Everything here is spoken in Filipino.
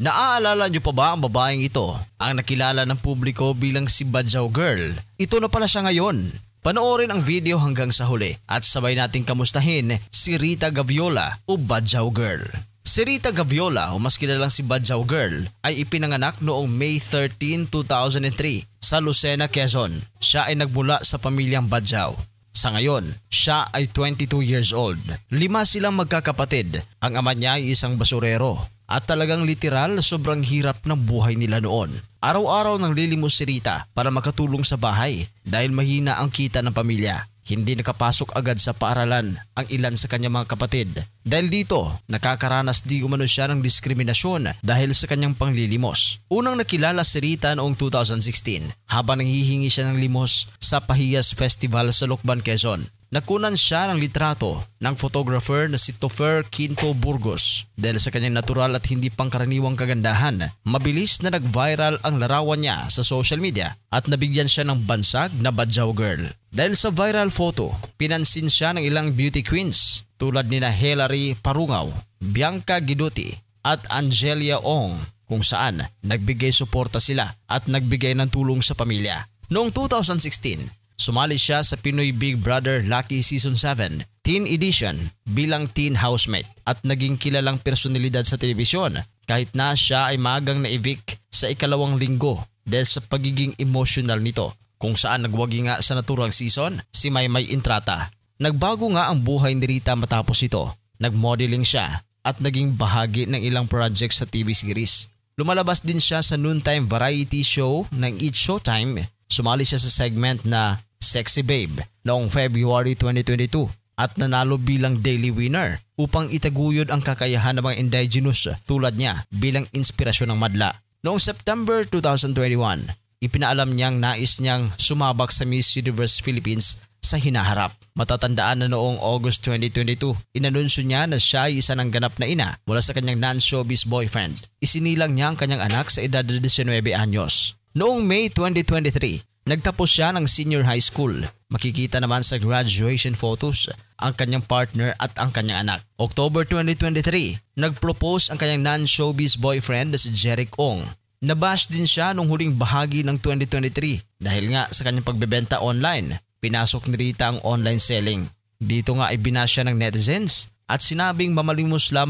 Naaalala niyo pa ba ang babaeng ito? Ang nakilala ng publiko bilang si Badyaw Girl. Ito na pala siya ngayon. Panoorin ang video hanggang sa huli at sabay nating kamustahin si Rita Gaviola o Badyaw Girl. Si Rita Gaviola o mas kilalang si Badyaw Girl ay ipinanganak noong May 13, 2003 sa Lucena, Quezon. Siya ay nagmula sa pamilyang Badyaw. Sa ngayon, siya ay 22 years old. 5 silang magkakapatid. Ang ama niya ay isang basurero. At talagang literal sobrang hirap ng buhay nila noon. Araw-araw nang lilimos si Rita para makatulong sa bahay dahil mahina ang kita ng pamilya. Hindi nakapasok agad sa paaralan ang ilan sa kanyang mga kapatid. Dahil dito, nakakaranas di umano siya ng diskriminasyon dahil sa kanyang panglilimos. Unang nakilala si Rita noong 2016 habang nanghihingi siya ng limos sa Pahiyas Festival sa Lucban, Quezon. Nakunan siya ng litrato ng photographer na si Topher Quinto Burgos. Dahil sa kanyang natural at hindi pangkaraniwang kagandahan, mabilis na nag-viral ang larawan niya sa social media at nabigyan siya ng bansag na Badyaw Girl. Dahil sa viral photo, pinansin siya ng ilang beauty queens tulad nina Hilary Parungaw, Bianca Giduti at Angelia Ong kung saan nagbigay suporta sila at nagbigay ng tulong sa pamilya. Noong 2016, sumali siya sa Pinoy Big Brother Lucky Season 7 Teen Edition bilang teen housemate at naging kilalang personalidad sa telebisyon kahit na siya ay maagang na-evict sa ikalawang linggo dahil sa pagiging emotional nito kung saan nagwagi nga sa naturang season si Maymay Intrata. Nagbago nga ang buhay ni Rita matapos ito. Nagmodeling siya at naging bahagi ng ilang projects sa TV series. Lumalabas din siya sa noontime variety show ng It's Showtime. Sumali siya sa segment na Sexy Babe noong February 2022 at nanalo bilang daily winner upang itaguyod ang kakayahan ng mga indigenous tulad niya bilang inspirasyon ng madla. Noong September 2021, ipinaalam niyang nais niyang sumabak sa Miss Universe Philippines sa hinaharap. Matatandaan na noong August 2022, inanunsyo niya na siya ay isa ng ganap na ina mula sa kanyang non-showbiz boyfriend. Isinilang niya ang kanyang anak sa edad na 19 anyos. Noong May 2023, nagtapos siya ng senior high school. Makikita naman sa graduation photos ang kanyang partner at ang kanyang anak. October 2023, nagpropose ang kanyang non-showbiz boyfriend na si Jeric Ong. Nabash din siya nung huling bahagi ng 2023 dahil nga sa kanyang pagbebenta online. Pinasok ni Rita ang online selling. Dito nga ay binash siya ng netizens at sinabing mamalimos lamang